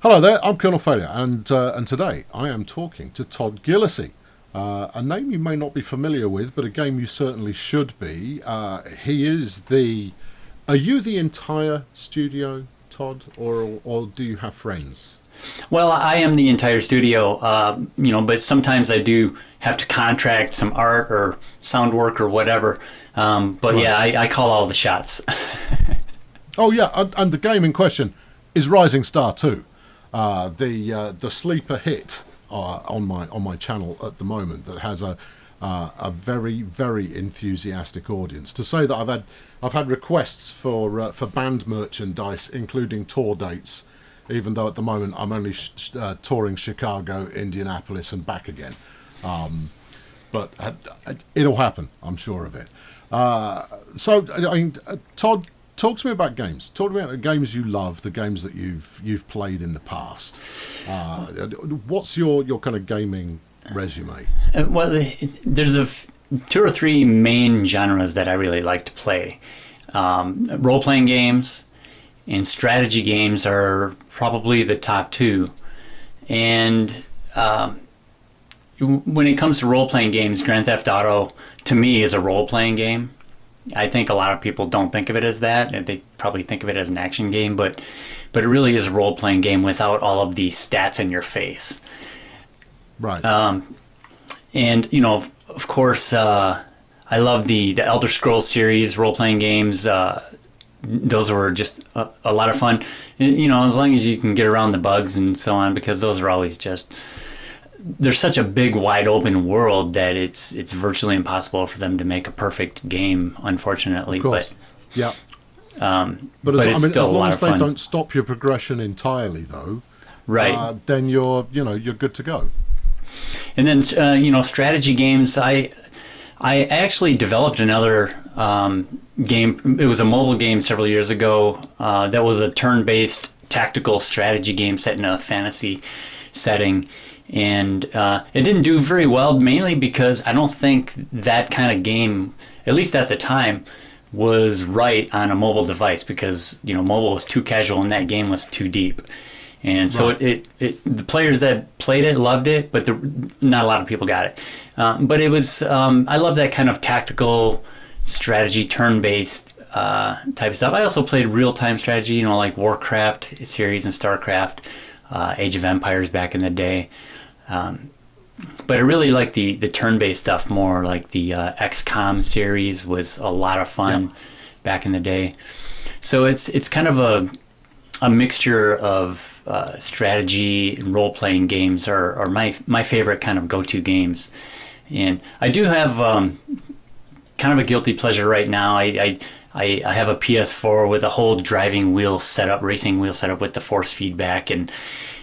Hello there, I'm Colonel Failure, and today I am talking to Todd Gillespie, a name you may not be familiar with, but a game you certainly should be. He is the. Are you the entire studio, Todd, or do you have friends? Well, I am the entire studio, but sometimes I do have to contract some art or sound work or whatever. But Right. yeah, I call all the shots. Oh yeah, and the game in question is Rising Star 2, the sleeper hit on my channel at the moment that has a very enthusiastic audience. To say that I've had requests for band merchandise, including tour dates, even though at the moment I'm only touring Chicago, Indianapolis, and back again. But it'll happen, I'm sure of it. So, I mean, Todd, talk to me about games. Talk to me about the games you love, the games that you've played in the past. What's your kind of gaming resume? There's two or three main genres that I really like to play. Role-playing games and strategy games are probably the top two. And when it comes to role-playing games, Grand Theft Auto, to me, is a role-playing game. I think a lot of people don't think of it as that. And they probably think of it as an action game, but it really is a role-playing game without all of the stats in your face. Right. And, of course, I love the Elder Scrolls series, role-playing games. Those were just a lot of fun, as long as you can get around the bugs and so on, because those are always just, there's such a big wide open world that it's virtually impossible for them to make a perfect game, unfortunately. Of course. Yeah. But But it's as still a long lot as of they fun. don't stop your progression entirely, though, Right. then you're good to go. And then, strategy games, I actually developed another game. It was a mobile game several years ago that was a turn-based tactical strategy game set in a fantasy setting. And it didn't do very well, mainly because I don't think that kind of game, at least at the time, was right on a mobile device, because mobile was too casual and that game was too deep. And so Right. the players that played it loved it, but not a lot of people got it. But it was, I love that kind of tactical strategy, turn-based type of stuff. I also played real-time strategy, like Warcraft series and StarCraft, Age of Empires back in the day. But I really like the turn-based stuff more, like the XCOM series was a lot of fun back in the day. So it's kind of a mixture of strategy and role-playing games are my favorite kind of go-to games. And I do have kind of a guilty pleasure right now. I have a PS4 with a whole driving wheel setup, racing wheel setup with the force feedback and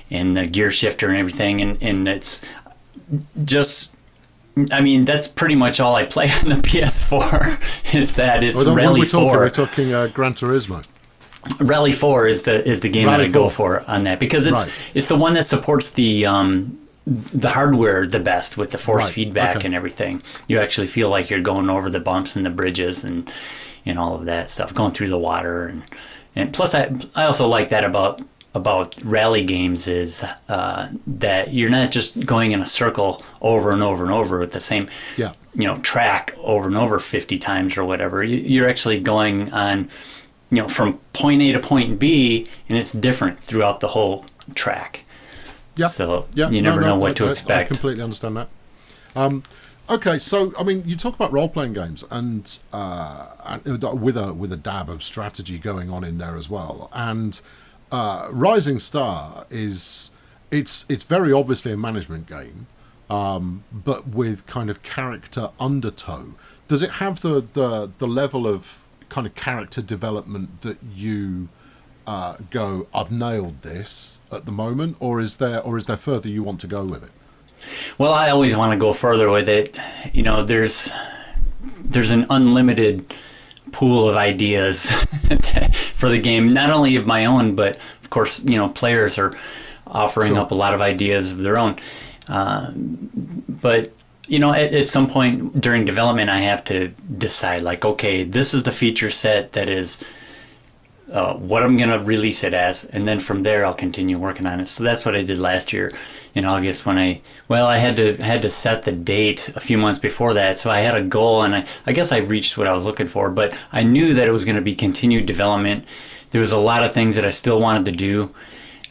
the gear shifter and everything. And it's just, I mean, that's pretty much all I play on the PS4 is that. It's When Rally we're talking, 4. we're talking Gran Turismo. Rally 4 is the game that Rally I go 4. for on that, because Right. it's the one that supports the hardware the best with the force Right. feedback Okay. and everything. You actually feel like you're going over the bumps and the bridges and all of that stuff, going through the water and plus I also like that about rally games is that you're not just going in a circle over and over and over with the same Yeah. track over and over 50 times or whatever. You're actually going on from point A to point B, and it's different throughout the whole track. Yeah. So Yeah. you never know what to expect. I completely understand that. Okay, so I mean, you talk about role-playing games and with a dab of strategy going on in there as well. And Rising Star it's very obviously a management game, but with kind of character undertow. Does it have the level of kind of character development that you go, I've nailed this at the moment, or is there further you want to go with it? Well, I always want to go further with it. There's an unlimited pool of ideas for the game, not only of my own, but of course, players are offering Sure. up a lot of ideas of their own. But at some point during development, I have to decide, like, okay, this is the feature set that is what I'm going to release it as, and then from there I'll continue working on it. So that's what I did last year in August when I had to set the date a few months before that. So I had a goal, and I guess I reached what I was looking for, but I knew that it was going to be continued development. There was a lot of things that I still wanted to do.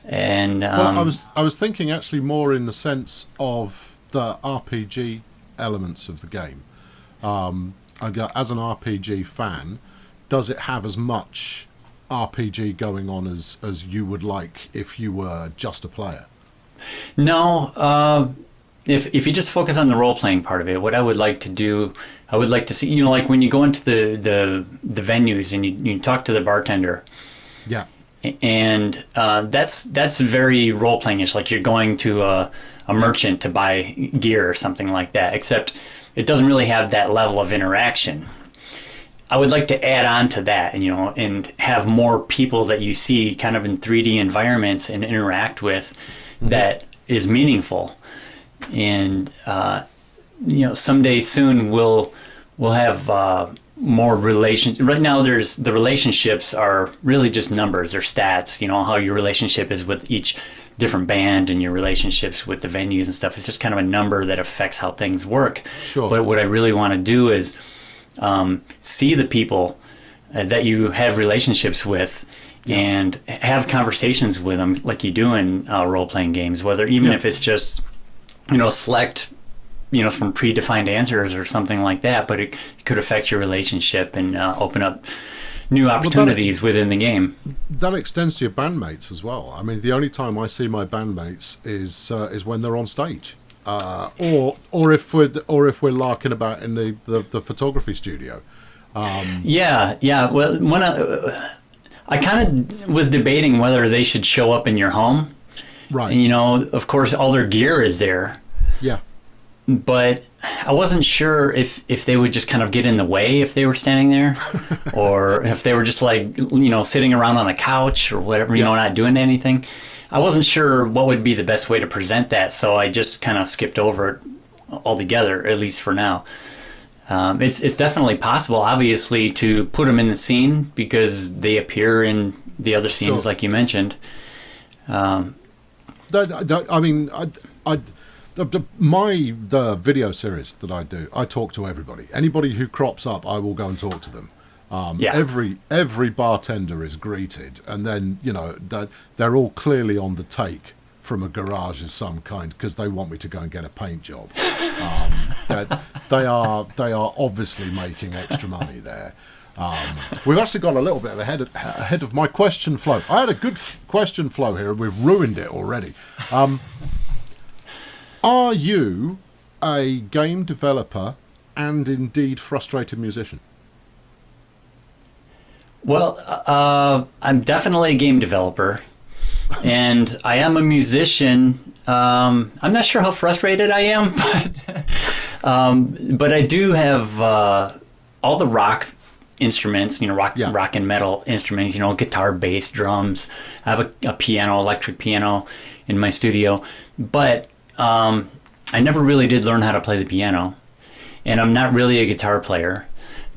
And well, I was thinking actually more in the sense of the RPG elements of the game. As an RPG fan, does it have as much RPG going on as you would like if you were just a player? No. If you just focus on the role playing part of it, what I would like to do, I would like to see, you know, like when you go into the venues and you talk to the bartender. Yeah. And that's very role playing-ish, like you're going to a merchant to buy gear or something like that, except it doesn't really have that level of interaction. I would like to add on to that, and, you know, and have more people that you see kind of in 3D environments and interact with that is meaningful. And you know, someday soon we'll have more relations. Right now, the relationships are really just numbers. They're stats. You know, how your relationship is with each different band and your relationships with the venues and stuff. It's just kind of a number that affects how things work. Sure. But what I really want to do is see the people that you have relationships with, and have conversations with them like you do in role-playing games, whether even if it's just, you know, select, you know, from predefined answers or something like that, but it could affect your relationship and open up new opportunities within the game. That extends to your bandmates as well. I mean, the only time I see my bandmates is when they're on stage, or if we're larking about in the photography studio. Yeah. Well, when I kind of was debating whether they should show up in your home. Right. And, you know, of course, all their gear is there. Yeah. But I wasn't sure if they would just kind of get in the way if they were standing there, or if they were just like, you know, sitting around on a couch or whatever, you know, not doing anything. I wasn't sure what would be the best way to present that, so I just kind of skipped over it altogether, at least for now. It's definitely possible, obviously, to put them in the scene because they appear in the other scenes, like you mentioned. I mean, the video series that I do, I talk to everybody. Anybody who crops up, I will go and talk to them. Every bartender is greeted, and then, you know, they're all clearly on the take from a garage of some kind because they want me to go and get a paint job. They are obviously making extra money there. We've actually got a little bit ahead of my question flow. I had a good question flow here, and we've ruined it already. Are you a game developer and indeed frustrated musician? Well, I'm definitely a game developer, and I am a musician. I'm not sure how frustrated I am, but I do have all the rock instruments, you know, rock and metal instruments, you know, guitar, bass, drums. I have a piano, electric piano in my studio, but I never really did learn how to play the piano, and I'm not really a guitar player,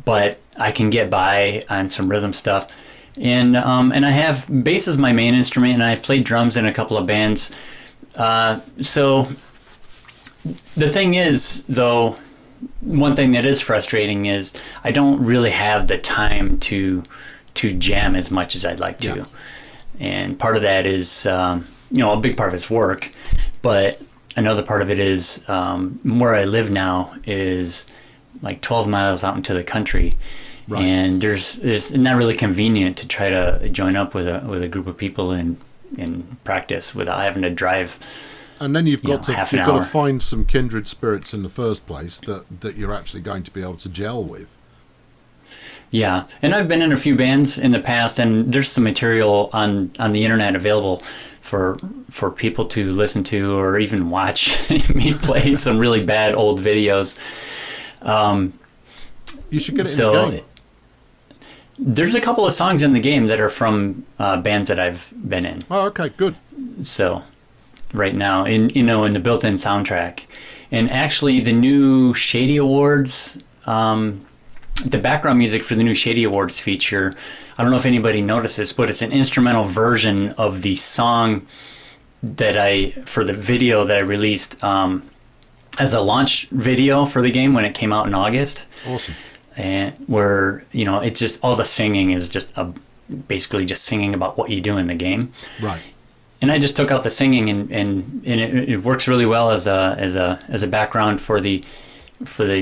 but I can get by on some rhythm stuff. And I have bass as my main instrument, and I've played drums in a couple of bands. So the thing is, though, one thing that is frustrating is I don't really have the time to jam as much as I'd like to. Yeah. And part of that is, you know, a big part of it's work, but another part of it is where I live now is like 12 miles out into the country. Right. And it's not really convenient to try to join up with a group of people and practice without having to drive. And then you've got to find some kindred spirits in the first place that you're actually going to be able to gel with. Yeah, and I've been in a few bands in the past, and there's some material on the internet available for people to listen to or even watch me play some really bad old videos. You should get it in the game. There's a couple of songs in the game that are from bands that I've been in. Oh, okay, good. So, right now, in the built-in soundtrack, and actually the new Shady Awards the background music for the new Shady Awards feature, I don't know if anybody noticed this, but it's an instrumental version of the song for the video that I released as a launch video for the game when it came out in August. Awesome. And where, it's just all the singing is just basically just singing about what you do in the game. Right. And I just took out the singing, and it works really well as a background for the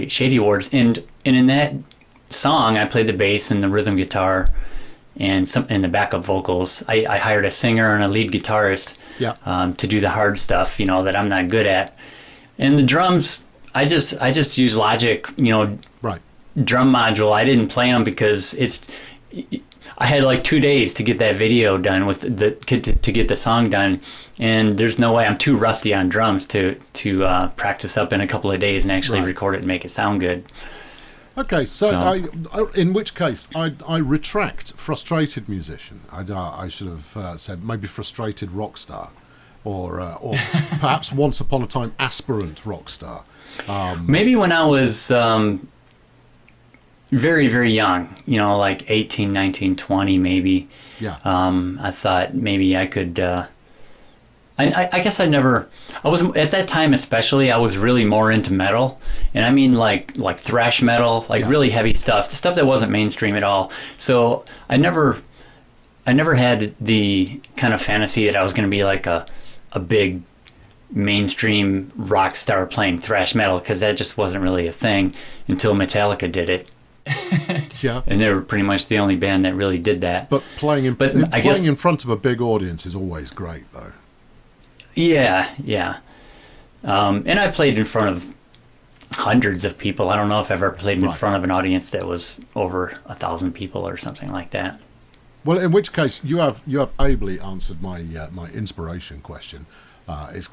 Shady Awards. And in that song, I played the bass and the rhythm guitar and the backup vocals. I hired a singer and a lead guitarist to do the hard stuff, that I'm not good at. And the drums, I just use Logic, right. drum module. I didn't play them because I had like 2 days to get that video done to get the song done, and there's no way. I'm too rusty on drums to practice up in a couple of days and actually record it and make it sound good. Okay, so in which case I retract frustrated musician. I should have said maybe frustrated rock star, or perhaps once upon a time aspirant rock star. Maybe when I was very, very young, like 18, 19, 20 maybe. Yeah. I thought maybe I could, I guess I was, at that time especially, I was really more into metal. And I mean like thrash metal, really heavy stuff, stuff that wasn't mainstream at all. So I never had the kind of fantasy that I was going to be like a big mainstream rock star playing thrash metal, because that just wasn't really a thing until Metallica did it. Yeah, and they were pretty much the only band that really did that. But playing in front of a big audience is always great, though. Yeah. And I've played in front of hundreds of people. I don't know if I've ever played in front of an audience that was over 1,000 people or something like that. Well, in which case you have ably answered my inspiration question. It's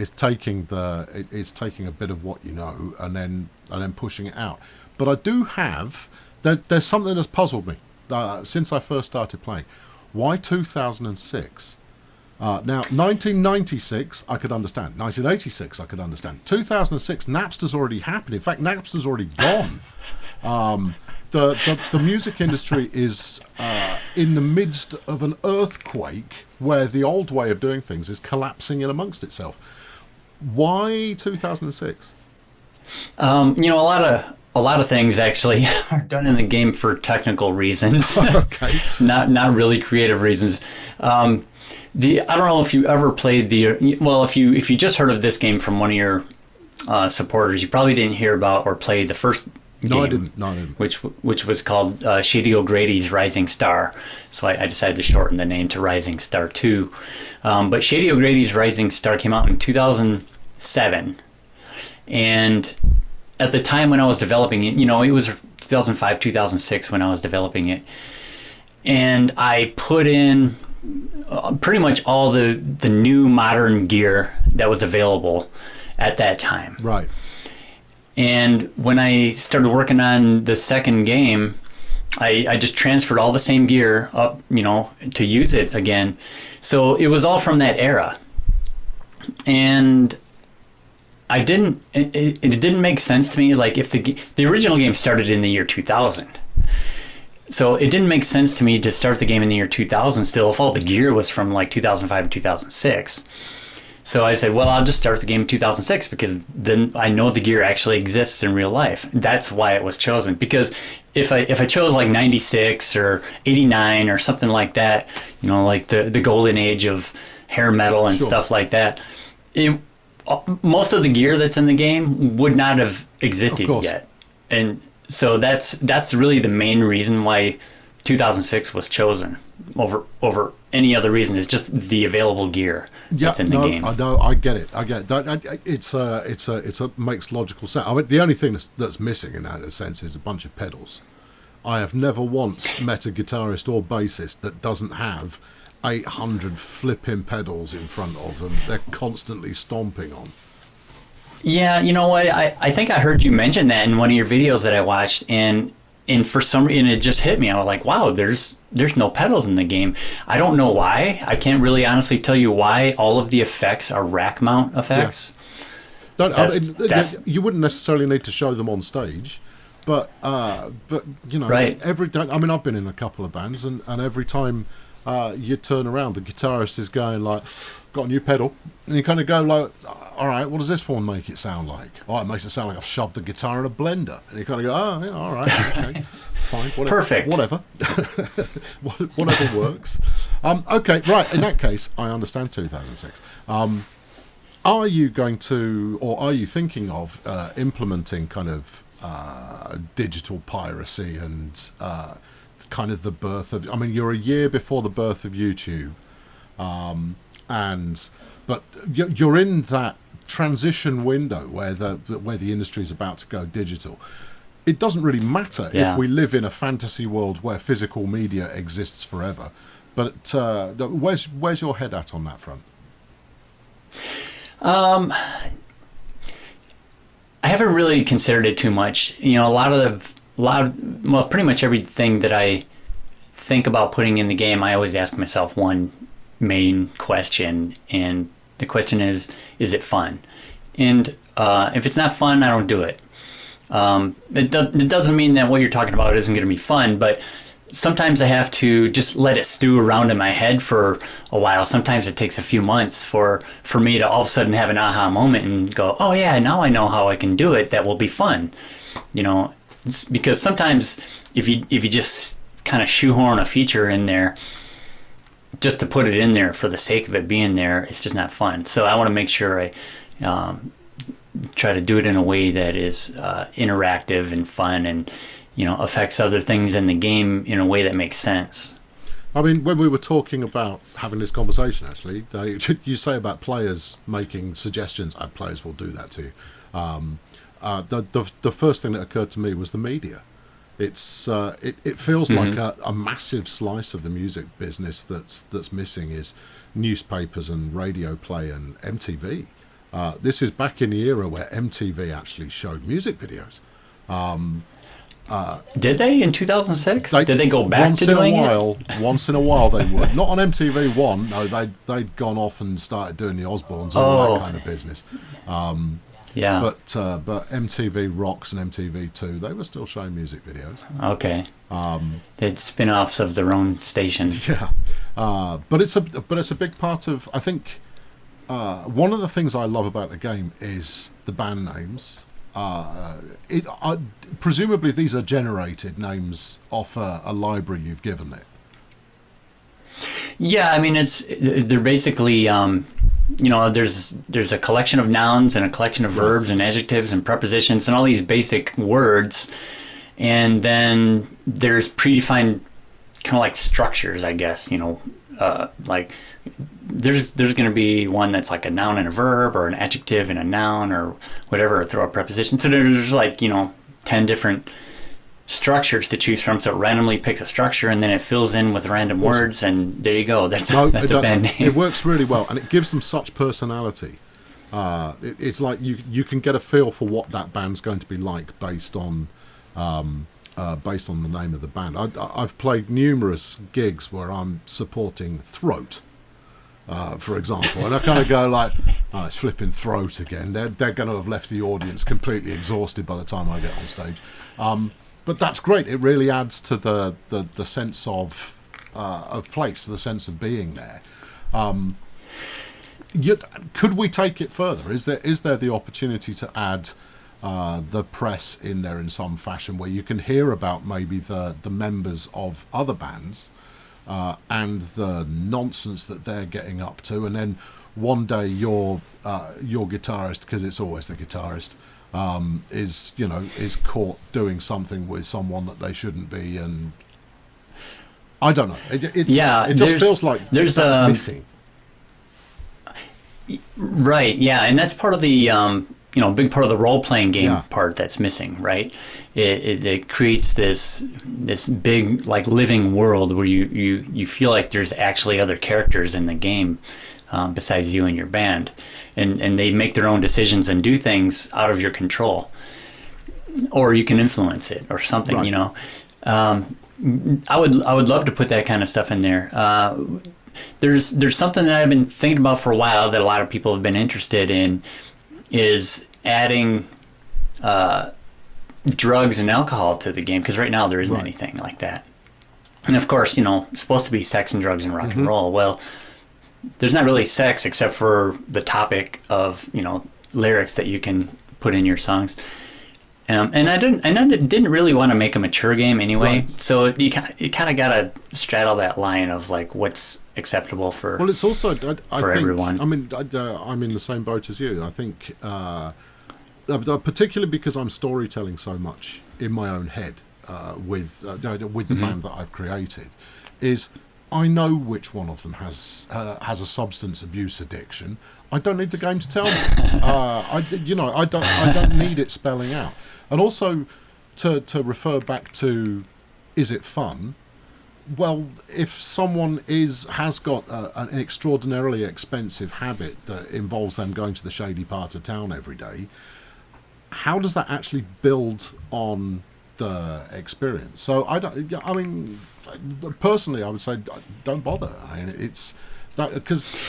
taking a bit of what you know and then pushing it out. But I do have there's something that's puzzled me since I first started playing. Why 2006? Now 1996 I could understand. 1986 I could understand. 2006 Napster's already happened. In fact, Napster's already gone. The music industry is in the midst of an earthquake where the old way of doing things is collapsing in amongst itself. Why 2006? A lot of things actually are done in the game for technical reasons. Okay. Not really creative reasons. I don't know if you ever played if you just heard of this game from one of your supporters, you probably didn't hear about or play the first game. No, I didn't. Which was called Shady O'Grady's Rising Star. So I decided to shorten the name to Rising Star 2. But Shady O'Grady's Rising Star came out in 2007. And at the time when I was developing it, it was 2005, 2006 when I was developing it. And I put in pretty much all the new modern gear that was available at that time. Right. And when I started working on the second game, I just transferred all the same gear up, to use it again. So it was all from that era. And it didn't make sense to me, like if the original game started in the year 2000. So it didn't make sense to me to start the game in the year 2000 still if all the gear was from like 2005 and 2006. So I said, well, I'll just start the game in 2006 because then I know the gear actually exists in real life. That's why it was chosen. Because if I chose like 96 or 89 or something like that, like the golden age of hair metal and stuff like that, most of the gear that's in the game would not have existed yet. And so that's really the main reason why 2006 was chosen over any other reason. Is just the available gear that's in the game. I get it. It makes logical sense. I mean, the only thing that's missing in that sense is a bunch of pedals. I have never once met a guitarist or bassist that doesn't have 800 flipping pedals in front of them. They're constantly stomping on. Yeah, you know what? I think I heard you mention that in one of your videos that I watched, and for some reason it just hit me. I was like, wow, there's no pedals in the game. I don't know why. I can't really honestly tell you why all of the effects are rack mount effects. Yeah. You wouldn't necessarily need to show them on stage. but you know, Right. every time. I mean, I've been in a couple of bands, and every time you turn around, the guitarist is going like, "Got a new pedal," and you kind of go like, "All right, what does this one make it sound like?" "Oh, it makes it sound like I've shoved the guitar in a blender," and you kind of go, "Oh, yeah, all right, okay, fine, whatever, Perfect. whatever, whatever works." Okay, right. In that case, I understand 2006. Are you going to, or are you thinking of implementing kind of digital piracy and kind of the birth of? I mean, you're a year before the birth of YouTube, but you're in that transition window where the industry is about to go digital. It doesn't really matter Yeah. if we live in a fantasy world where physical media exists forever. But where's your head at on that front? I haven't really considered it too much. You know, well, pretty much everything that I think about putting in the game, I always ask myself one main question, and the question is it fun? And if it's not fun, I don't do it. It doesn't mean that what you're talking about isn't going to be fun, but sometimes I have to just let it stew around in my head for a while. Sometimes it takes a few months for me to all of a sudden have an aha moment and go, oh yeah, now I know how I can do it. That will be fun. You know, it's because sometimes if you just kind of shoehorn a feature in there just to put it in there for the sake of it being there, it's just not fun. So I want to make sure I try to do it in a way that is interactive and fun, and you know, affects other things in the game in a way that makes sense. I mean, when we were talking about having this conversation, actually, you say about players making suggestions, and players will do that too. The first thing that occurred to me was the media. It feels like a massive slice of the music business that's missing is newspapers and radio play and MTV. This is back in the era where MTV actually showed music videos. Did they in 2006? Did they go back to doing it? Once in a while they would. Not on MTV1. No, they'd gone off and started doing the Osbournes and all that kind of business. Yeah. But MTV Rocks and MTV2, they were still showing music videos. Okay. They'd spin-offs of their own station. Yeah. But it's a big part of, I think, one of the things I love about the game is the band names. Presumably these are generated names off a library you've given it. Yeah, I mean, they're basically, you know, there's a collection of nouns and a collection of verbs and adjectives and prepositions and all these basic words, and then there's predefined kind of like structures, I guess. You know, like there's going to be one that's like a noun and a verb, or an adjective and a noun, or whatever, or throw a preposition. So there's like, you know, 10 different structures to choose from. So it randomly picks a structure and then it fills in with random words, and there you go. That's a band name. It works really well, and it gives them such personality. It's like you can get a feel for what that band's going to be like based on the name of the band. I've played numerous gigs where I'm supporting Throat, for example, and I kind of go like, oh, it's flipping Throat again. They're going to have left the audience completely exhausted by the time I get on stage. But that's great. It really adds to the sense of place, the sense of being there. Could we take it further? Is there the opportunity to add the press in there in some fashion, where you can hear about maybe the members of other bands and the nonsense that they're getting up to, and then one day your guitarist, because it's always the guitarist, is caught doing something with someone that they shouldn't be, and I don't know. It just feels like that's missing. Right. Yeah, and that's part of the big part of the role-playing game part that's missing, right? It creates this big, like, living world where you feel like there's actually other characters in the game besides you and your band, and they make their own decisions and do things out of your control, or you can influence it or something. Right. You know, I would love to put that kind of stuff in there. There's something that I've been thinking about for a while that a lot of people have been interested in, is adding drugs and alcohol to the game, because right now there isn't Right. anything like that. And of course, it's supposed to be sex and drugs and rock and roll. Well, there's not really sex except for the topic of lyrics that you can put in your songs. And I didn't really want to make a mature game anyway. Right. So you kind of gotta straddle that line of like what's acceptable for. Well, it's also I for think, everyone. I mean, I'm in the same boat as you. I think, particularly because I'm storytelling so much in my own head with the band that I've created, is I know which one of them has a substance abuse addiction. I don't need the game to tell me. I don't need it spelling out. And also, to refer back to, is it fun? Well, if someone has got an extraordinarily expensive habit that involves them going to the shady part of town every day, how does that actually build on the experience? So personally, I would say don't bother. I mean, it's that because.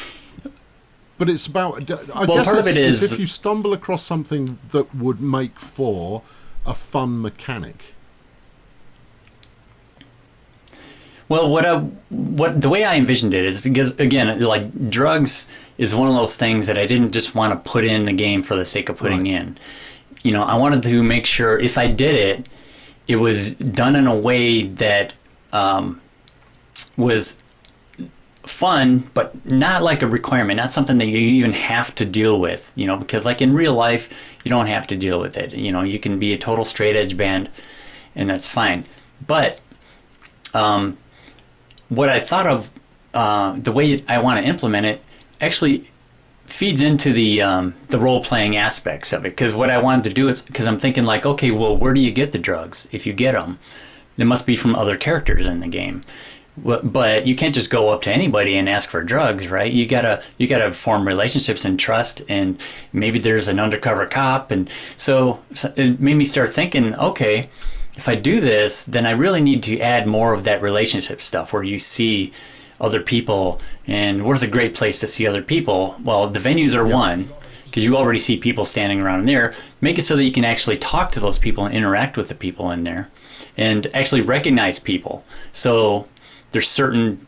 But it's about. I guess part of it is if you stumble across something that would make for a fun mechanic. Well, what the way I envisioned it is because again, like drugs is one of those things that I didn't just want to put in the game for the sake of putting in. I wanted to make sure if I did it, it was done in a way that was fun, but not like a requirement, not something that you even have to deal with, because like in real life, you don't have to deal with it. You can be a total straight edge band and that's fine. But what I thought of, the way I want to implement it actually feeds into the role playing aspects of it. Because what I wanted to do is, because I'm thinking like, okay, well, where do you get the drugs? If you get them, they must be from other characters in the game. But you can't just go up to anybody and ask for drugs, right? You gotta form relationships and trust, and maybe there's an undercover cop, and so it made me start thinking, okay, if I do this, then I really need to add more of that relationship stuff where you see other people, and where's a great place to see other people? Well, the venues are one, because you already see people standing around in there. Make it so that you can actually talk to those people and interact with the people in there, and actually recognize people. So there's certain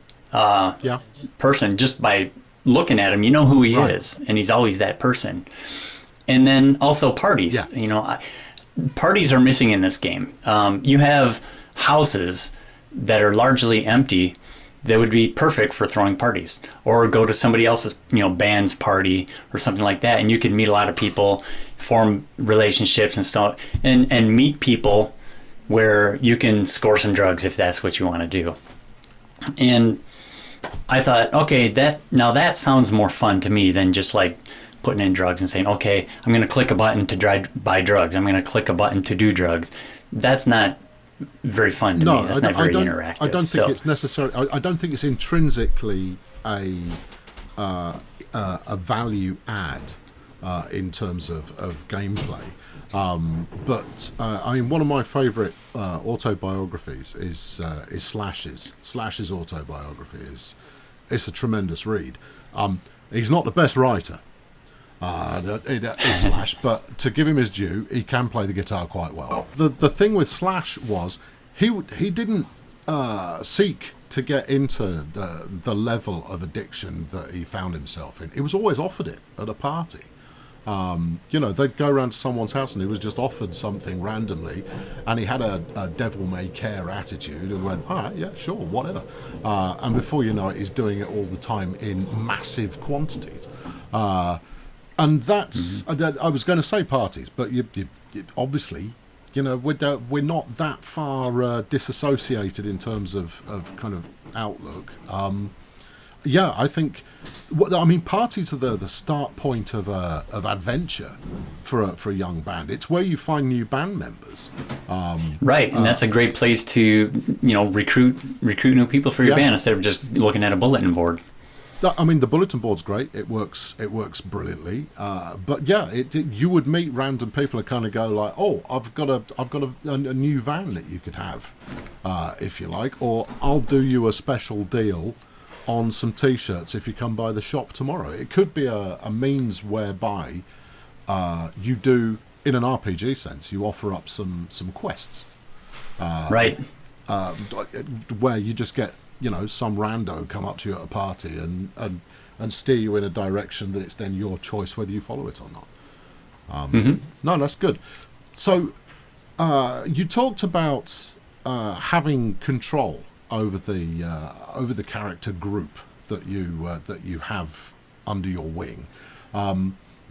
person, just by looking at him, you know who he is, and he's always that person. And then also parties. Parties are missing in this game. You have houses that are largely empty that would be perfect for throwing parties, or go to somebody else's band's party or something like that, and you can meet a lot of people, form relationships and stuff, and meet people where you can score some drugs if that's what you want to do. And I thought, okay, that sounds more fun to me than just like putting in drugs and saying, okay, I'm going to click a button to buy drugs. I'm going to click a button to do drugs. That's not very fun to me. That's not very interactive. I don't think it's necessary. I don't think it's intrinsically a value add in terms of gameplay. But I mean, one of my favourite autobiographies is Slash's. Slash's autobiography it's a tremendous read. He's not the best writer, Slash, but to give him his due, he can play the guitar quite well. The thing with Slash was he didn't seek to get into the level of addiction that he found himself in. He was always offered it at a party. They'd go around to someone's house and he was just offered something randomly, and he had a devil-may-care attitude and went, all right, yeah, sure, whatever. And before you know it, he's doing it all the time in massive quantities. And that's, I was going to say parties, but you obviously, we're not that far disassociated in terms of kind of outlook. I think, parties are the start point of adventure for a young band. It's where you find new band members. Right, and that's a great place to recruit new people for your band instead of just looking at a bulletin board. The bulletin board's great. It works brilliantly. But you would meet random people and kind of go like, oh, I've got a new van that you could have, if you like, or I'll do you a special deal on some t-shirts if you come by the shop tomorrow. It could be a means whereby you do in an RPG sense, you offer up some quests Right. where you just get, some rando come up to you at a party and steer you in a direction that it's then your choice whether you follow it or not. No, that's good. So you talked about having control over the character group that you have under your wing.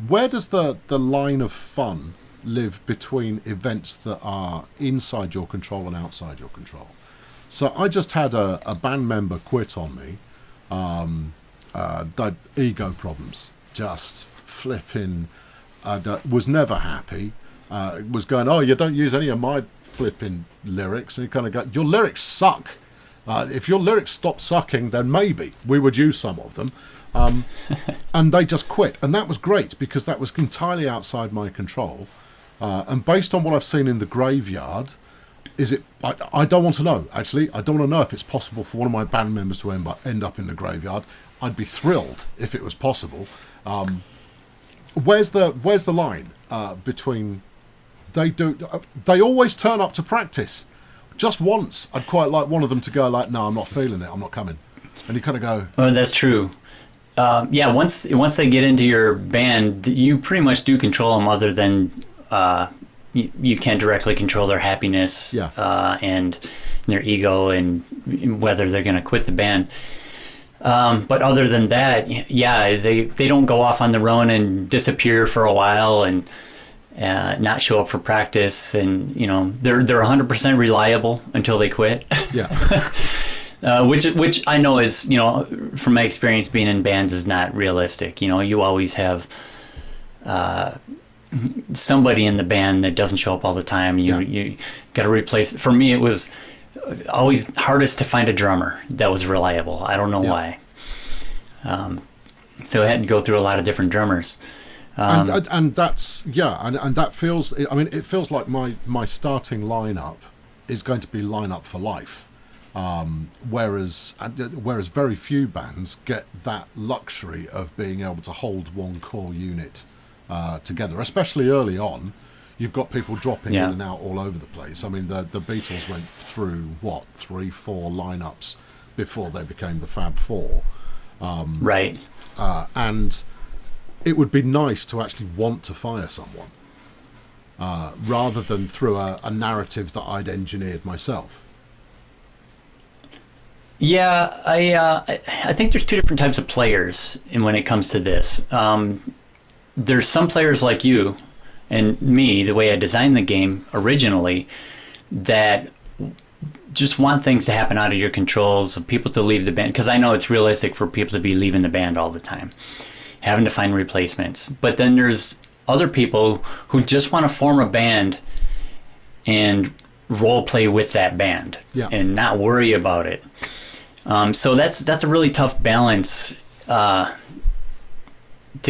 Where does the line of fun live between events that are inside your control and outside your control? So I just had a band member quit on me. That ego problems, just flipping. Was never happy. Was going, oh, you don't use any of my flipping lyrics, and you kind of go, your lyrics suck. If your lyrics stopped sucking, then maybe we would use some of them. And they just quit, and that was great because that was entirely outside my control. And based on what I've seen in the graveyard, I don't want to know. Actually, I don't want to know if it's possible for one of my band members to end up in the graveyard. I'd be thrilled if it was possible. Where's the line between they always turn up to practice. Just once, I'd quite like one of them to go like, no, I'm not feeling it, I'm not coming. And you kind of go, Oh, that's true. Once they get into your band, you pretty much do control them. Other than you can't directly control their happiness, and their ego, and whether they're going to quit the band. But other than that, they don't go off on their own and disappear for a while and not show up for practice, and they're 100% reliable until they quit. Yeah. Which I know is, from my experience being in bands, is not realistic. You always have somebody in the band that doesn't show up all the time. You got to replace. For me, it was always hardest to find a drummer that was reliable. I don't know why. So I had to go through a lot of different drummers. And that's and that feels. I mean, it feels like my starting lineup is going to be lineup for life. Whereas very few bands get that luxury of being able to hold one core unit together, especially early on. You've got people dropping in and out all over the place. I mean, the Beatles went through 3-4 lineups before they became the Fab Four. Right. And it would be nice to actually want to fire someone rather than through a narrative that I'd engineered myself. Yeah, I think there's two different types of players when it comes to this. There's some players like you and me, the way I designed the game originally, that just want things to happen out of your control, so people to leave the band, because I know it's realistic for people to be leaving the band all the time, having to find replacements. But then there's other people who just want to form a band and role play with that band and not worry about it. So that's a really tough balance to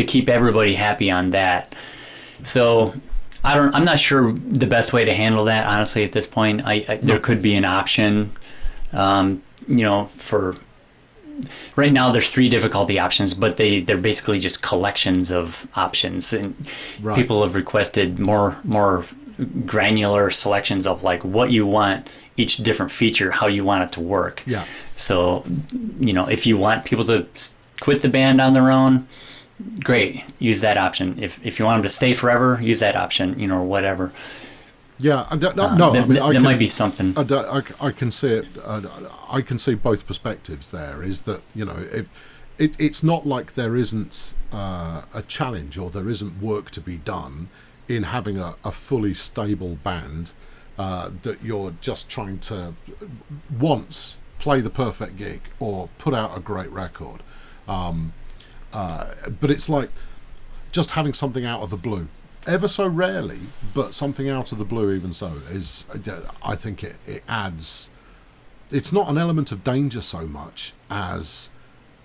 keep everybody happy on that. So I'm not sure the best way to handle that, honestly, at this point. There could be an option, for right now there's 3 difficulty options, but they're basically just collections of options, and people have requested more granular selections of like what you want, each different feature, how you want it to work. Yeah. So, if you want people to quit the band on their own, great, use that option. If you want them to stay forever, use that option, or whatever. Yeah, that might be something. I can see it. I can see both perspectives. There is that it's not like there isn't a challenge or there isn't work to be done in having a fully stable band that you're just trying to once play the perfect gig or put out a great record. But it's like just having something out of the blue, ever so rarely, but something out of the blue even so is, I think it adds, it's not an element of danger so much as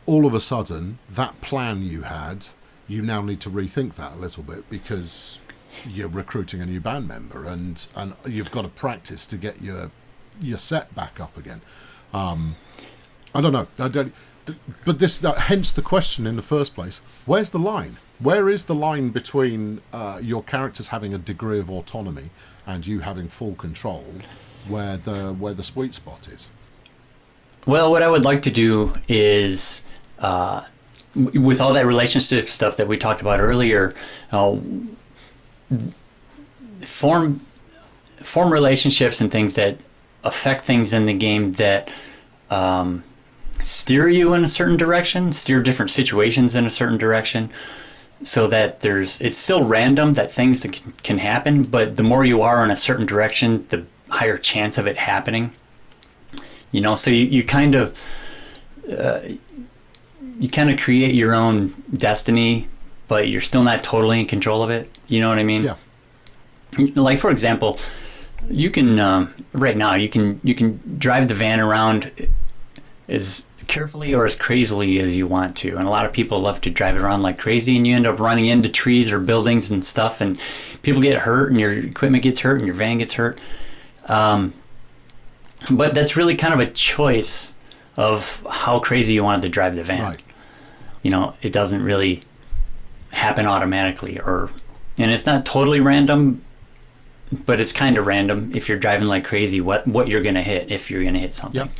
all of a sudden that plan you had, you now need to rethink that a little bit because you're recruiting a new band member and you've got to practice to get your set back up again. I don't know. But hence the question in the first place: where's the line? Where is the line between your characters having a degree of autonomy and you having full control? Where the sweet spot is? Well, what I would like to do is, with all that relationship stuff that we talked about earlier, form relationships and things that affect things in the game that steer you in a certain direction, steer different situations in a certain direction, so that it's still random that things can happen, but the more you are in a certain direction, the higher chance of it happening. So you kind of create your own destiny, but you're still not totally in control of it. You know what I mean? Yeah. Like, for example, you can right now you can drive the van around as carefully or as crazily as you want to, and a lot of people love to drive it around like crazy, and you end up running into trees or buildings and stuff, and people get hurt, and your equipment gets hurt, and your van gets hurt. But that's really kind of a choice of how crazy you wanted to drive the van. Right. It doesn't really happen automatically, and it's not totally random, but it's kind of random if you're driving like crazy what you're going to hit, if you're going to hit something. Yep.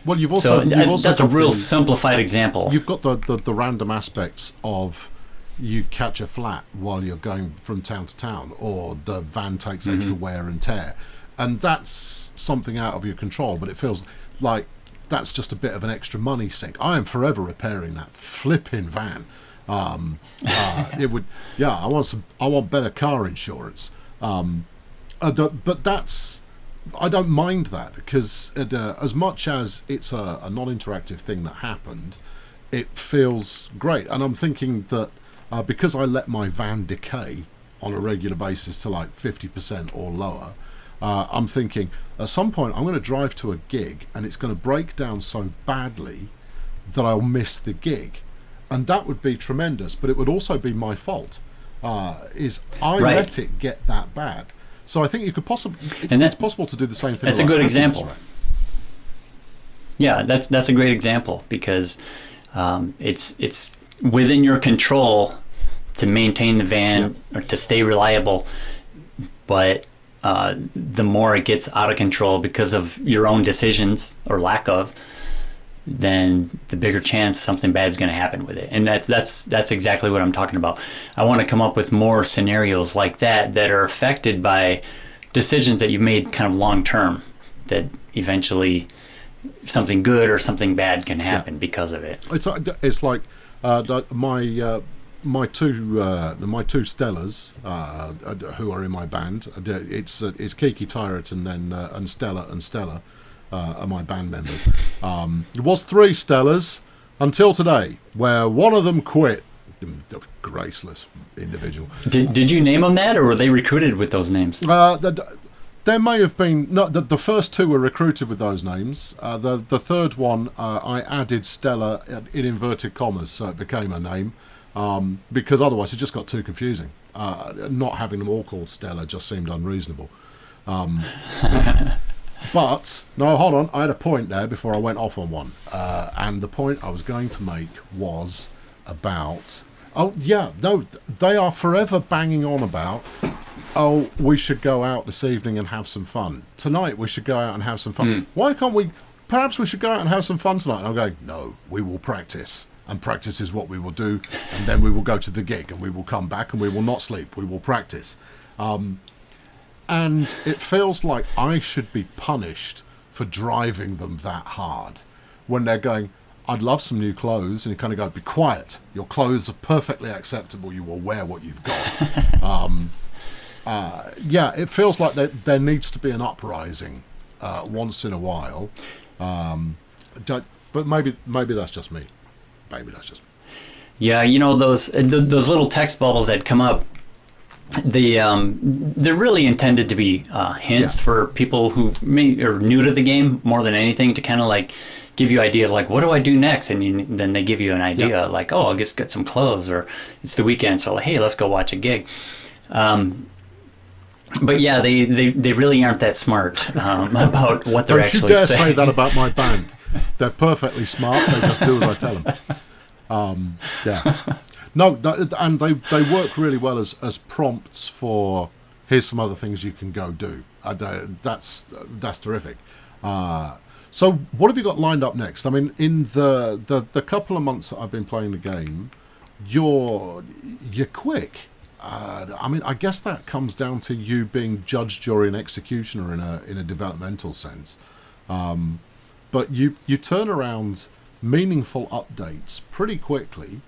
Well, you've also that's a real simplified example. You've got the random aspects of you catch a flat while you're going from town to town, or the van takes extra wear and tear, and that's something out of your control, but it feels like that's just a bit of an extra money sink. I am forever repairing that flipping van. It would, I want better car insurance. But I don't mind that, because as much as it's a non-interactive thing that happened, it feels great. And I'm thinking that because I let my van decay on a regular basis to like 50% or lower, I'm thinking at some point I'm going to drive to a gig and it's going to break down so badly that I'll miss the gig, and that would be tremendous. But it would also be my fault. Let it get that bad. So I think you could it's possible to do the same thing. That's a good example. Yeah, that's a great example, because it's within your control to maintain the van or to stay reliable, but the more it gets out of control because of your own decisions or lack of, then the bigger chance something bad is going to happen with it. And that's exactly what I'm talking about. I want to come up with more scenarios like that are affected by decisions that you've made kind of long term, that eventually something good or something bad can happen because of it. It's like my two Stellas who are in my band. It's Kiki Tyrant and Stella and Stella. Are my band members. It was 3 Stellas until today, where one of them quit. Graceless individual. Did you name them that, or were they recruited with those names? There may have been. No, the first 2 were recruited with those names. The third one, I added Stella in inverted commas, so it became a name, because otherwise it just got too confusing. Not having them all called Stella just seemed unreasonable. But, no, hold on, I had a point there before I went off on one. And the point I was going to make was about... they are forever banging on about, we should go out this evening and have some fun. Tonight we should go out and have some fun. Why can't we... Perhaps we should go out and have some fun tonight. And I'm going, no, we will practice. And practice is what we will do. And then we will go to the gig and we will come back and we will not sleep. We will practice. And it feels like I should be punished for driving them that hard when they're going, I'd love some new clothes. And you kind of go, be quiet. Your clothes are perfectly acceptable. You will wear what you've got. It feels like there needs to be an uprising once in a while. But maybe that's just me. Yeah, those little text bubbles that come up, they're really intended to be hints for people who are new to the game more than anything, to kind of like give you idea of like, what do I do next? And then they give you an idea like, I'll just get some clothes, or it's the weekend, so like, hey, let's go watch a gig. But yeah, they really aren't that smart about what they're actually saying. Don't you dare say that about my band. They're perfectly smart. They just do as I tell them. No, and they work really well as prompts for here's some other things you can go do. That's terrific. So what have you got lined up next? I mean, in the couple of months that I've been playing the game, you're quick. I mean, I guess that comes down to you being judge, jury, and executioner in a developmental sense. But you turn around meaningful updates pretty quickly,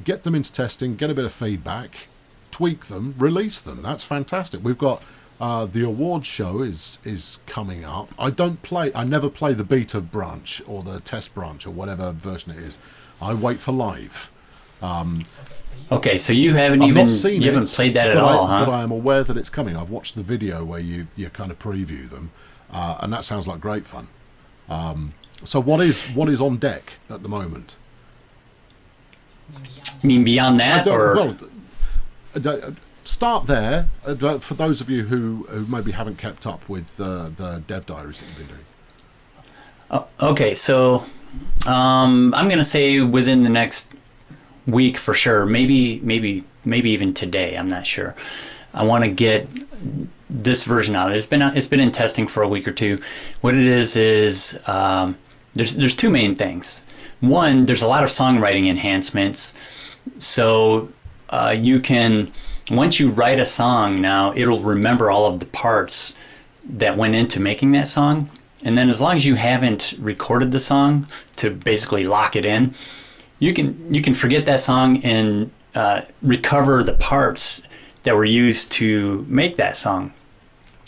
get them into testing, get a bit of feedback, tweak them, release them. That's fantastic. We've got the awards show is coming up. I never play the beta branch or the test branch or whatever version it is. I wait for live. Okay, so you haven't played that at all, huh? But I am aware that it's coming. I've watched the video where you kind of preview them, and that sounds like great fun. So what is on deck at the moment? You mean beyond that, start there for those of you who maybe haven't kept up with the dev diaries that you've been doing. Okay, so I'm going to say within the next week for sure, maybe even today. I'm not sure. I want to get this version out. It's been in testing for a week or two. What it is there's two main things. One, there's a lot of songwriting enhancements. So you can, once you write a song now, it'll remember all of the parts that went into making that song. And then as long as you haven't recorded the song to basically lock it in, you can forget that song and recover the parts that were used to make that song,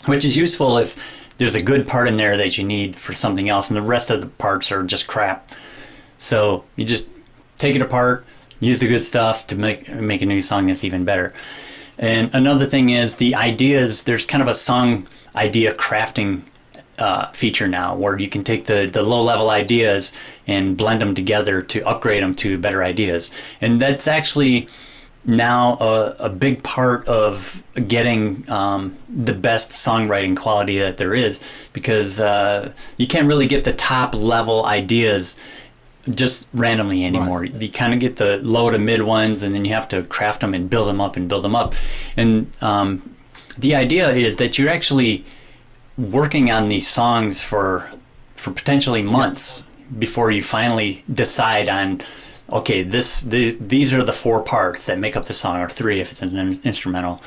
which is useful if there's a good part in there that you need for something else and the rest of the parts are just crap. So you just take it apart, use the good stuff to make a new song that's even better. And another thing is the ideas. There's kind of a song idea crafting feature now where you can take the low-level ideas and blend them together to upgrade them to better ideas. And that's actually now a big part of getting the best songwriting quality that there is, because you can't really get the top-level ideas just randomly anymore. Right. You kind of get the low to mid ones, and then you have to craft them and build them up. And the idea is that you're actually working on these songs for potentially months before you finally decide on, okay, these are the 4 parts that make up the song, or 3 if it's an instrumental,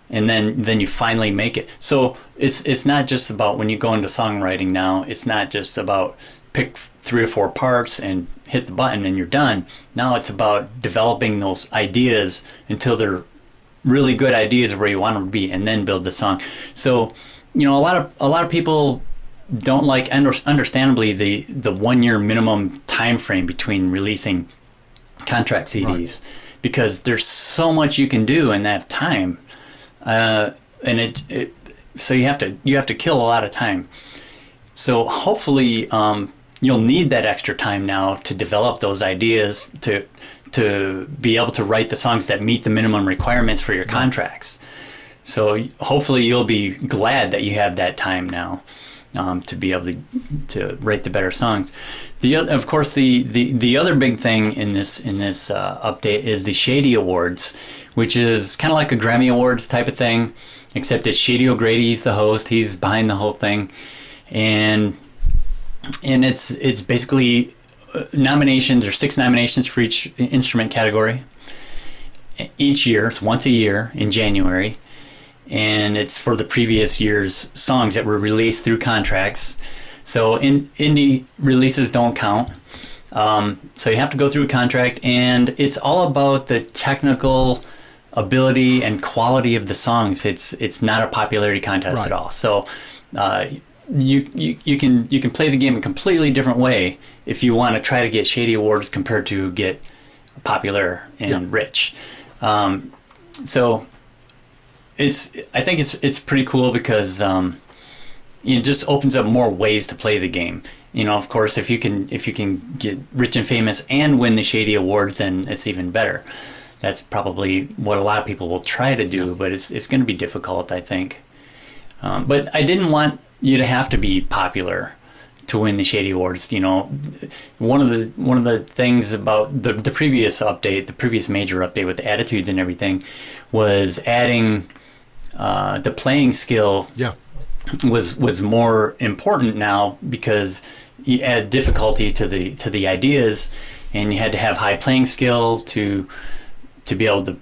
and then you finally make it. So it's not just about, when you go into songwriting now, it's not just about pick 3 or 4 parts and hit the button and you're done. Now it's about developing those ideas until they're really good ideas where you want them to be, and then build the song. So, you know, a lot of people don't like, understandably, the 1-year minimum time frame between releasing contract CDs, right, because there's so much you can do in that time, and so you have to kill a lot of time. So hopefully you'll need that extra time now to develop those ideas to be able to write the songs that meet the minimum requirements for your contracts. So hopefully you'll be glad that you have that time now to be able to write the better songs. Of course, the other big thing in this update is the Shady Awards, which is kind of like a Grammy Awards type of thing, except it's Shady O'Grady's the host. He's behind the whole thing, and it's basically nominations, or 6 nominations for each instrument category each year. It's once a year in January, and it's for the previous year's songs that were released through contracts. So indie releases don't count. So you have to go through a contract, and it's all about the technical ability and quality of the songs. It's not a popularity contest, right, at all. So you can play the game a completely different way if you want to try to get Shady Awards compared to get popular and rich. So I think it's pretty cool because it just opens up more ways to play the game. You know, of course, if you can get rich and famous and win the Shady Awards, then it's even better. That's probably what a lot of people will try to do, but it's going to be difficult, I think. But I didn't want you to have to be popular to win the Shady Awards. You know, one of the things about the previous update, the previous major update with the attitudes and everything, was adding the playing skill. Yeah. Was more important now, because you add difficulty to the ideas, and you had to have high playing skill to be able to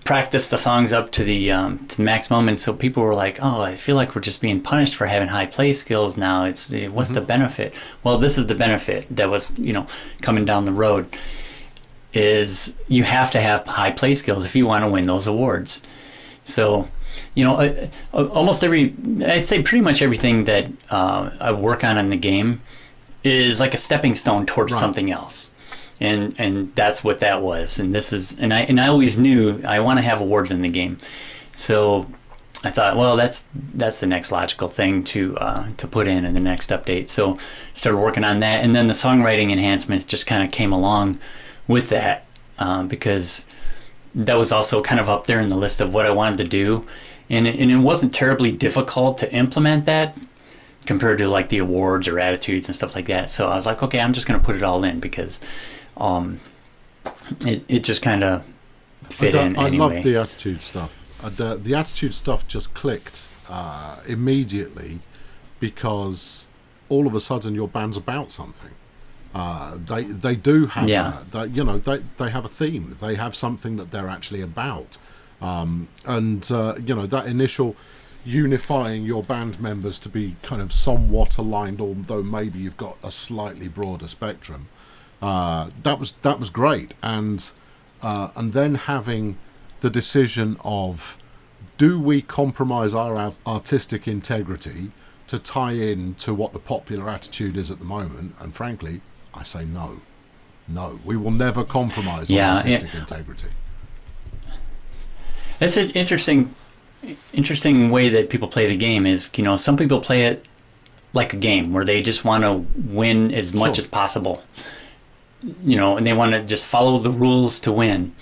practice the songs up to the maximum. And so people were like, oh, I feel like we're just being punished for having high play skills now. What's the benefit? Well, this is the benefit that was, you know, coming down the road, is you have to have high play skills if you want to win those awards. So, you know, I'd say pretty much everything that I work on in the game is like a stepping stone towards something else. And that's what that was. And I always knew I want to have awards in the game. So I thought, well, that's the next logical thing to put in the next update. So started working on that, and then the songwriting enhancements just kind of came along with that, because that was also kind of up there in the list of what I wanted to do. And it wasn't terribly difficult to implement that compared to like the awards or attitudes and stuff like that. So I was like, okay, I'm just going to put it all in, because it just kind of fit in anyway. I love the attitude stuff. The attitude stuff just clicked immediately, because all of a sudden your band's about something. They do have they have a theme. They have something that they're actually about. That initial unifying your band members to be kind of somewhat aligned, although maybe you've got a slightly broader spectrum. That was great, and then having the decision of, do we compromise our artistic integrity to tie in to what the popular attitude is at the moment? And frankly, I say no, we will never compromise our artistic integrity. That's an interesting way that people play the game. Is, you know, some people play it like a game where they just want to win as much as possible. You know, and they want to just follow the rules to win.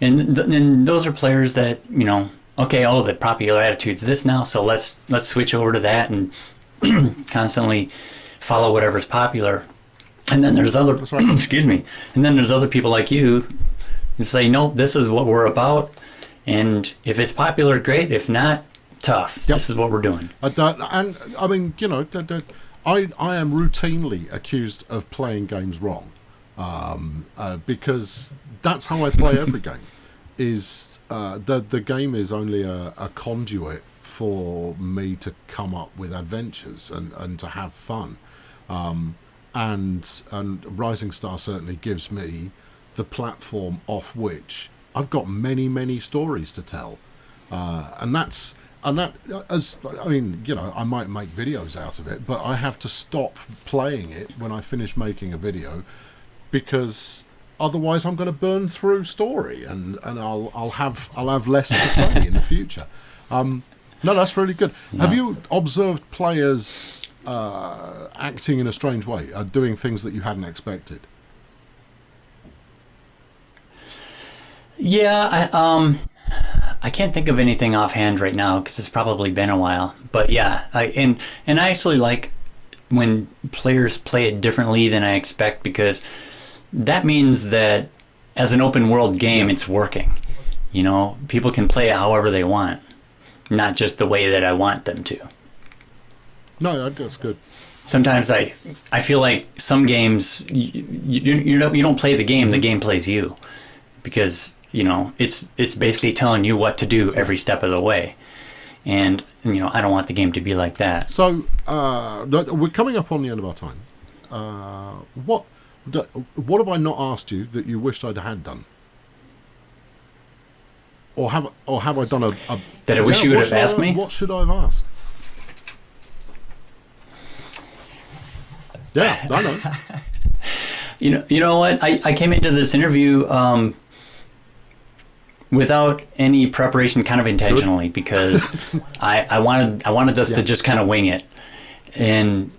And those are players that, you know, okay, the popular attitude's this now, so let's switch over to that and constantly follow whatever's popular. And then there's other excuse me. And then there's other people like you who say, nope, this is what we're about, and if it's popular, great. If not, tough. Yep. This is what we're doing. And I mean, you know, I am routinely accused of playing games wrong. Because that's how I play every game. Is the game is only a conduit for me to come up with adventures and to have fun, and Rising Star certainly gives me the platform off which I've got many stories to tell, and that as I mean, you know, I might make videos out of it, but I have to stop playing it when I finish making a video, because otherwise I'm going to burn through story, and I'll have less to say in the future. No, that's really good. Yeah. Have you observed players acting in a strange way, doing things that you hadn't expected? Yeah, I can't think of anything offhand right now, because it's probably been a while. But yeah, I actually like when players play it differently than I expect, because that means that as an open world game, it's working. You know, people can play it however they want, not just the way that I want them to. No, that's good. Sometimes I feel like some games you don't play the game plays you, because, you know, it's basically telling you what to do every step of the way. And, you know, I don't want the game to be like that. So we're coming up on the end of our time. What have I not asked you that you wished I'd had done? Or have I done a that I wish you would have asked me? What should I have asked? Yeah, I know. You know what? I came into this interview without any preparation, kind of intentionally, because I wanted us to just kind of wing it, and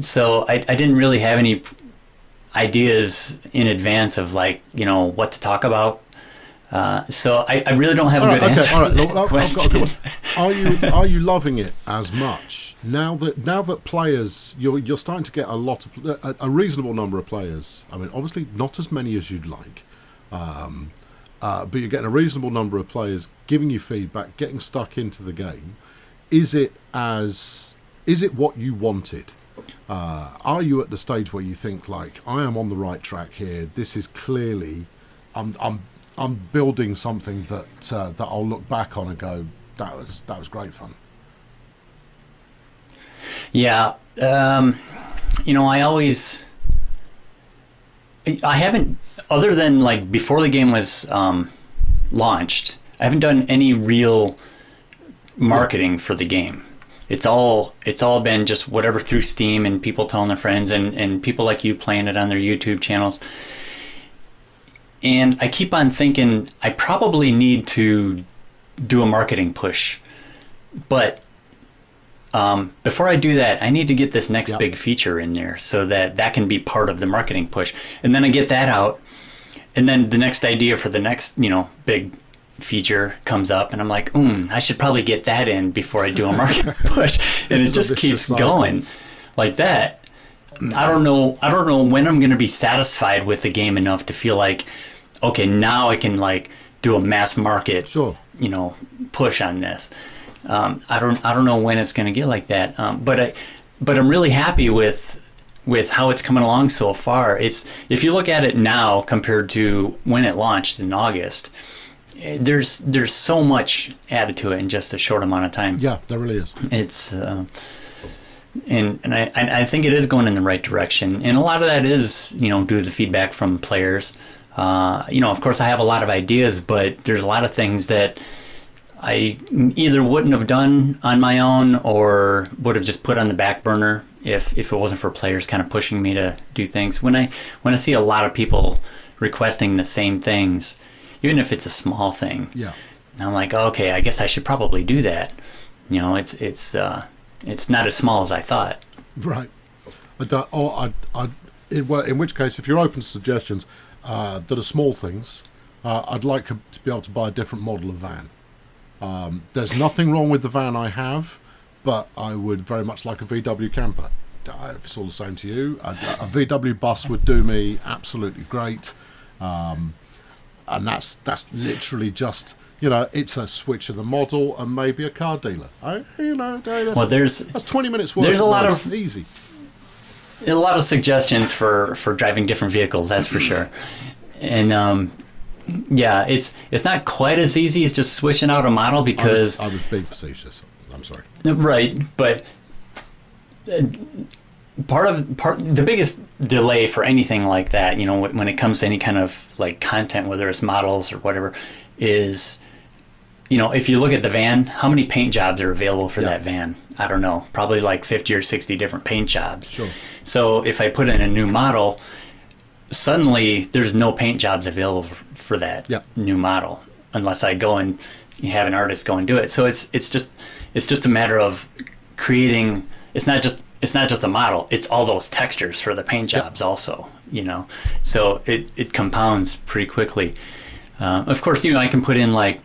so I didn't really have any ideas in advance of, like, you know, what to talk about. So I really don't have a good answer. All right. To Look, that I've got a good question. one. Are you loving it as much now that players you're starting to get a lot of a reasonable number of players? I mean, obviously not as many as you'd like, but you're getting a reasonable number of players giving you feedback, getting stuck into the game. Is it what you wanted? Are you at the stage where you think like I am on the right track here? This is clearly, I'm building something that I'll look back on and go, that was great fun. Yeah, I haven't, other than like before the game was launched, I haven't done any real marketing for the game. It's all been just whatever through Steam and people telling their friends and people like you playing it on their YouTube channels. And I keep on thinking I probably need to do a marketing push. But before I do that, I need to get this next big feature in there so that can be part of the marketing push. And then I get that out. And then the next idea for the next, big feature comes up and I'm like, I should probably get that in before I do a marketing push. And it just keeps going like that. I don't know when I'm going to be satisfied with the game enough to feel like, okay, now I can like do a mass market, push on this. I don't know when it's going to get like that. But I'm really happy with how it's coming along so far. If you look at it now compared to when it launched in August, there's so much added to it in just a short amount of time. Yeah, there really is. It's and I think it is going in the right direction, and a lot of that is due to the feedback from players. Of course, I have a lot of ideas, but there's a lot of things that I either wouldn't have done on my own or would have just put on the back burner if it wasn't for players kind of pushing me to do things. When I see a lot of people requesting the same things, even if it's a small thing, I'm like, okay, I guess I should probably do that. It's not as small as I thought. Right. In which case, if you're open to suggestions that are small things, I'd like to be able to buy a different model of van. There's nothing wrong with the van I have, but I would very much like a VW camper. If it's all the same to you, a VW bus would do me absolutely great. And that's literally just, it's a switch of the model and maybe a car dealer. That's 20 minutes worth. There's a lot of easy. A lot of suggestions for driving different vehicles, that's for sure. And it's not quite as easy as just switching out a model because I was being facetious. I'm sorry. Right, but the biggest delay for anything like that, when it comes to any kind of like content, whether it's models or whatever, is if you look at the van, how many paint jobs are available for that van? I don't know, probably like 50 or 60 different paint jobs. Sure. So if I put in a new model, suddenly there's no paint jobs available for that new model unless I go and have an artist go and do it. So it's just a matter of creating. It's not just a model. It's all those textures for the paint jobs also. So it compounds pretty quickly. Of course, I can put in like,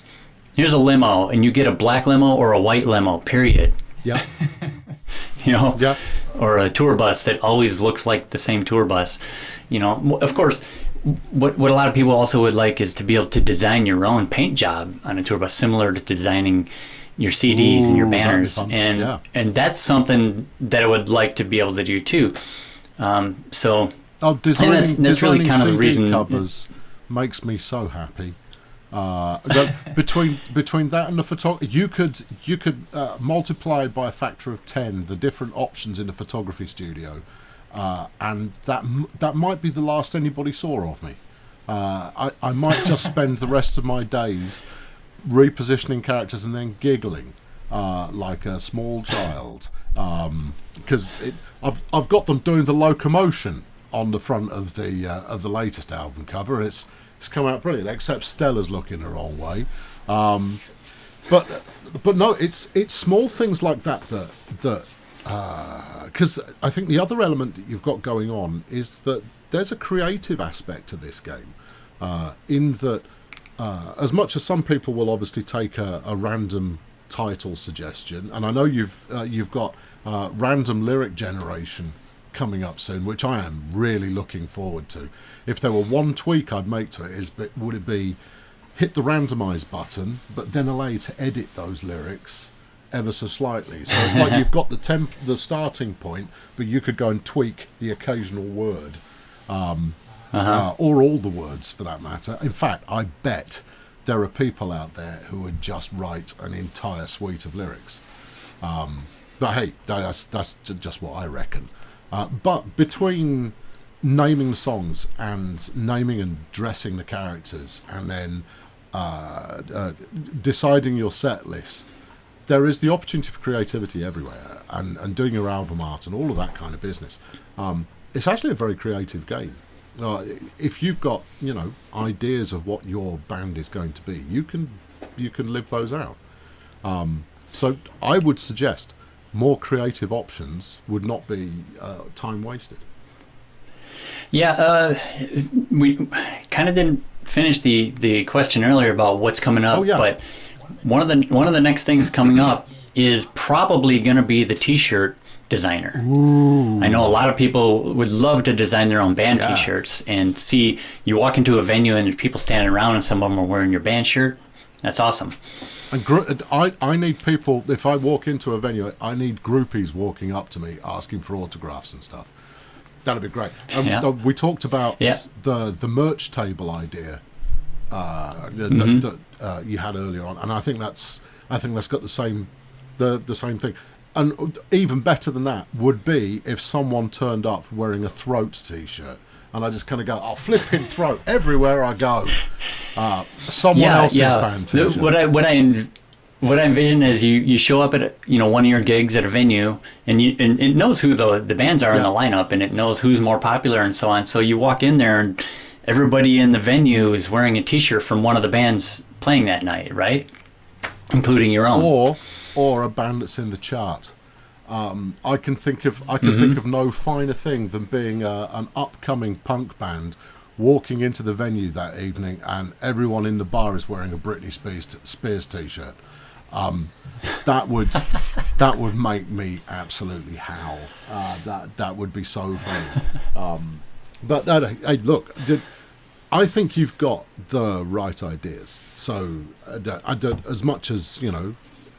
here's a limo, and you get a black limo or a white limo. Period. Yeah. Or a tour bus that always looks like the same tour bus. Of course, what a lot of people also would like is to be able to design your own paint job on a tour bus, similar to designing your CDs and your banners. And that's something that I would like to be able to do too. Designing that's really kind of the reason. Covers makes me so happy. Between that and the photography, you could multiply by a factor of 10 the different options in the photography studio, and that might be the last anybody saw of me. I might just spend the rest of my days repositioning characters and then giggling like a small child, because I've got them doing the locomotion on the front of the latest album cover, and it's come out brilliant, except Stella's looking the wrong way. But no, it's small things like that because I think the other element that you've got going on is that there's a creative aspect to this game, in that as much as some people will obviously take a random title suggestion, and I know you've got random lyric generation coming up soon, which I am really looking forward to. If there were one tweak I'd make to it, would it be hit the randomize button, but then allow you to edit those lyrics ever so slightly. So it's like you've got the starting point, but you could go and tweak the occasional word, or all the words for that matter. In fact, I bet there are people out there who would just write an entire suite of lyrics. But hey, that's just what I reckon. But between naming the songs and naming and dressing the characters, and then deciding your set list, there is the opportunity for creativity everywhere, and doing your album art and all of that kind of business. It's actually a very creative game. If you've got ideas of what your band is going to be, you can live those out. So I would suggest more creative options would not be time wasted. Yeah, we kind of didn't finish the question earlier about what's coming up, but one of the next things coming up is probably going to be the T-shirt designer. Ooh. I know a lot of people would love to design their own band T-shirts, and see you walk into a venue and there's people standing around and some of them are wearing your band shirt. That's awesome. And I need people, if I walk into a venue, I need groupies walking up to me asking for autographs and stuff. That'd be great. We talked about the merch table idea that you had earlier on, and I think that's got the same thing. And even better than that would be if someone turned up wearing a Throat T-shirt, and I just kind of go, "Oh, flipping Throat everywhere I go." Someone else's band T-shirt. What I envision is you show up at one of your gigs at a venue, and it knows who the bands are in the lineup, and it knows who's more popular and so on. So you walk in there, and everybody in the venue is wearing a T-shirt from one of the bands playing that night, right? Including your own, or a band that's in the chart. I can think of no finer thing than being an upcoming punk band walking into the venue that evening, and everyone in the bar is wearing a Britney Spears T-shirt. That would make me absolutely howl. That would be so funny. But hey, look, I think you've got the right ideas. So as much as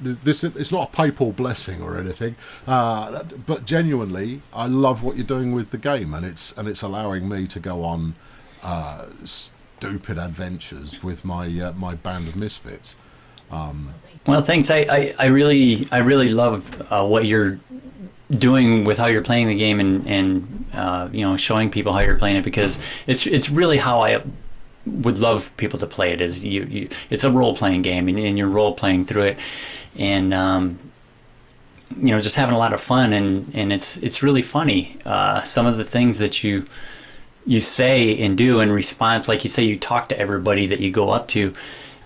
this, it's not a papal blessing or anything, but genuinely, I love what you're doing with the game, and it's allowing me to go on stupid adventures with my band of misfits. Well, thanks. I really love what you're doing with how you're playing the game, and showing people how you're playing it, because it's really how I would love people to play it. Is it's a role playing game, and you're role playing through it, and just having a lot of fun, and it's really funny. Some of the things that you say and do in response, like you say, you talk to everybody that you go up to,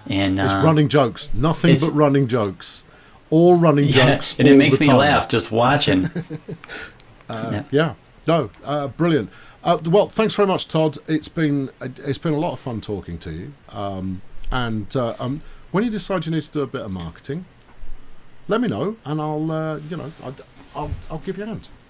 and it's running jokes, nothing but running jokes, all running jokes, and it makes me laugh just watching. Brilliant. Well, thanks very much, Todd. It's been a lot of fun talking to you. And when you decide you need to do a bit of marketing, let me know, and I'll give you a hand.